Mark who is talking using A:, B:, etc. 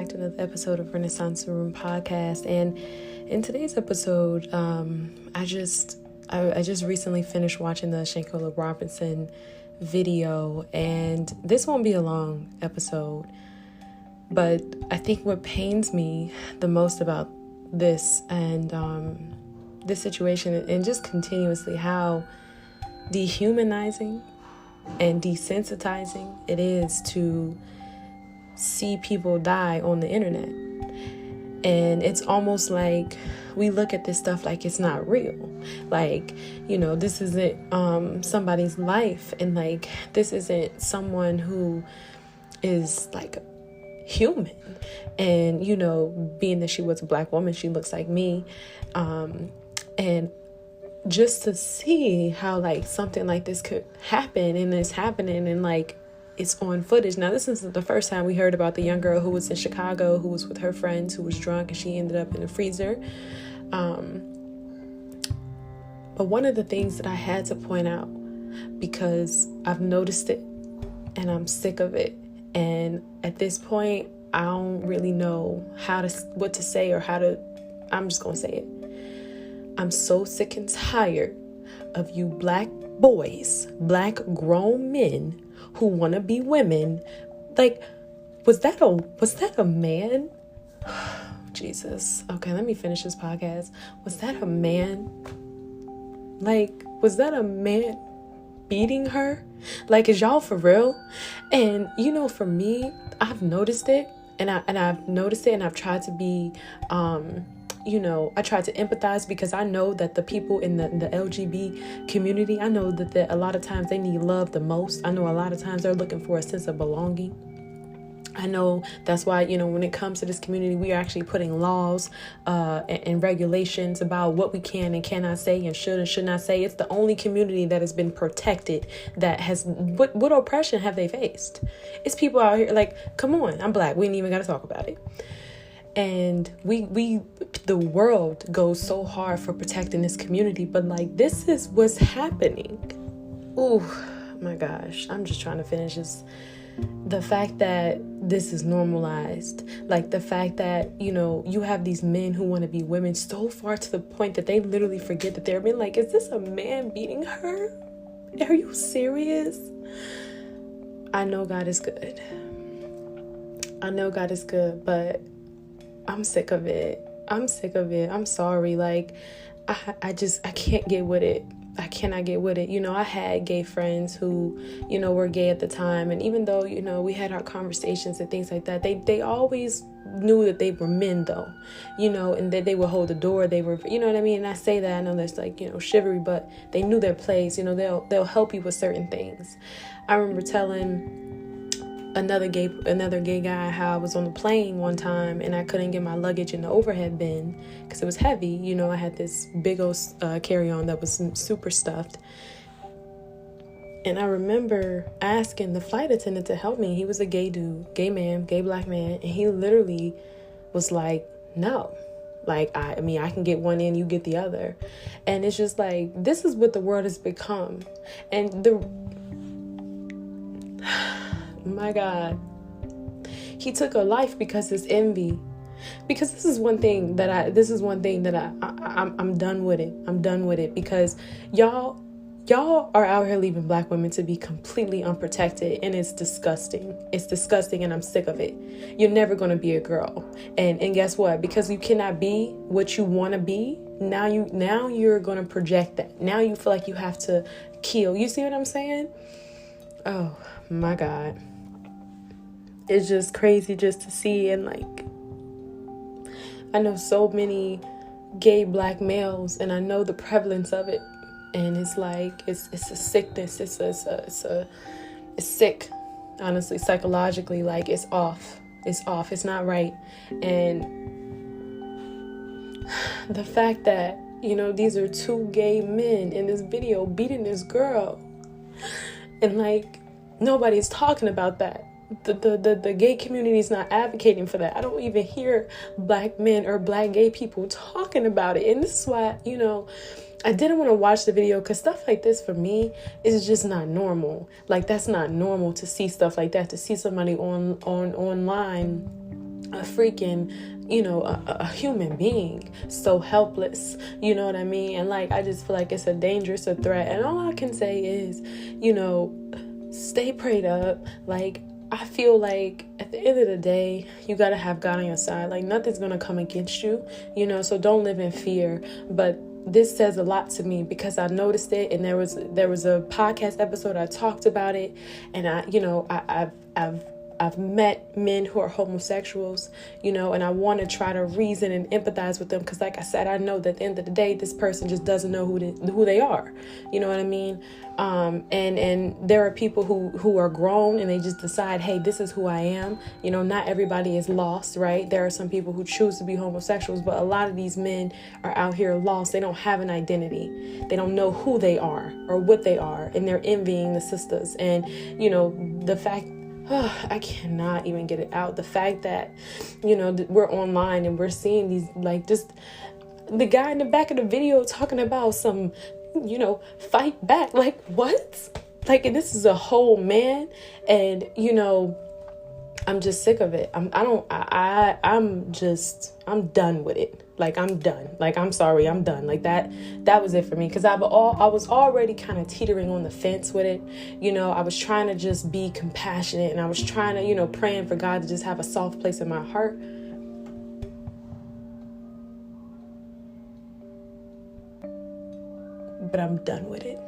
A: back to another episode of Renaissance Room Podcast. And in today's episode, I just recently finished watching the Shanquella Robinson video, and this won't be a long episode, but I think what pains me the most about this and this situation, and just continuously how dehumanizing and desensitizing it is to see people die on the internet. And it's almost like we look at this stuff like it's not real. Like, this isn't somebody's life, and like this isn't someone who is like human. And being that she was a Black woman, she looks like me, and just to see how like something like this could happen, and it's happening, and like it's on footage. Now, this isn't the first time we heard about the young girl who was in Chicago, who was with her friends, who was drunk, and she ended up in a freezer. But one of the things that I had to point out, because I've noticed it and I'm sick of it, and at this point I don't really know what to say, or I'm just gonna say it. I'm so sick and tired of you Black boys, Black grown men who want to be women. Like, was that a man? Jesus. Okay, let me finish this podcast. Was that a man? Like, was that a man beating her? Like, is y'all for real? And for me, I've noticed it, and I've tried to be I try to empathize, because I know that the people in the LGBT community, I know that a lot of times they need love the most. I know a lot of times they're looking for a sense of belonging. I know that's why, when it comes to this community, we are actually putting laws and regulations about what we can and cannot say, and should and should not say. It's the only community that has been protected, that has, what oppression have they faced? It's people out here like, come on, I'm Black. We ain't even got to talk about it. And the world goes so hard for protecting this community, but like, this is what's happening. Oh my gosh, I'm just trying to finish this. The fact that this is normalized, like the fact that, you have these men who want to be women so far to the point that they literally forget that they're men. Like, is this a man beating her? Are you serious? I know God is good. But I'm sick of it. I'm sorry. Like, I can't get with it. I cannot get with it. I had gay friends who, were gay at the time. And even though, we had our conversations and things like that, they always knew that they were men though, and that they would hold the door. They were, you know what I mean? And I say that, I know there's like, chivalry, but they knew their place. They'll help you with certain things. I remember telling another gay guy how I was on the plane one time and I couldn't get my luggage in the overhead bin because it was heavy. I had this big old carry-on that was super stuffed. And I remember asking the flight attendant to help me. He was a gay dude, gay man, gay Black man. And he literally was like, no. Like, I can get one in, you get the other. And it's just like, this is what the world has become. And my God, he took a life because it's envy. Because this is one thing that I'm done with it. I'm done with it, because y'all are out here leaving Black women to be completely unprotected, and it's disgusting. It's disgusting, and I'm sick of it. You're never going to be a girl. And guess what? Because you cannot be what you want to be, now you're going to project that. Now you feel like you have to kill. You see what I'm saying? Oh my God. It's just crazy just to see. And like, I know so many gay Black males, and I know the prevalence of it, and it's like it's a sickness. It's sick, honestly, psychologically. Like, it's off. It's not right. And the fact that these are two gay men in this video beating this girl, and like, nobody's talking about that. The gay community is not advocating for that. I don't even hear Black men or Black gay people talking about it. And this is why, I didn't want to watch the video, because stuff like this for me is just not normal. Like, that's not normal to see stuff like that, to see somebody online a freaking, a human being, so helpless, you know what I mean? And like, I just feel like it's a dangerous threat. And all I can say is, stay prayed up. Like, I feel like at the end of the day, you got to have God on your side. Like, nothing's going to come against you, so don't live in fear. But this says a lot to me because I noticed it, and there was a podcast episode I talked about it, and I've met men who are homosexuals, and I want to try to reason and empathize with them because, like I said, I know that at the end of the day, this person just doesn't know who they are. You know what I mean? And there are people who are grown and they just decide, hey, this is who I am. Not everybody is lost, right? There are some people who choose to be homosexuals, but a lot of these men are out here lost. They don't have an identity. They don't know who they are or what they are, and they're envying the sisters. And, the fact, I cannot even get it out. The fact that, we're online and we're seeing these, like, just the guy in the back of the video talking about some, fight back. Like, what? Like, and this is a whole man. And, I'm just sick of it. I'm done with it. Like, I'm done. Like, I'm sorry, I'm done. Like, that was it for me. Because I was already kind of teetering on the fence with it. I was trying to just be compassionate, and I was trying to, praying for God to just have a soft place in my heart. But I'm done with it.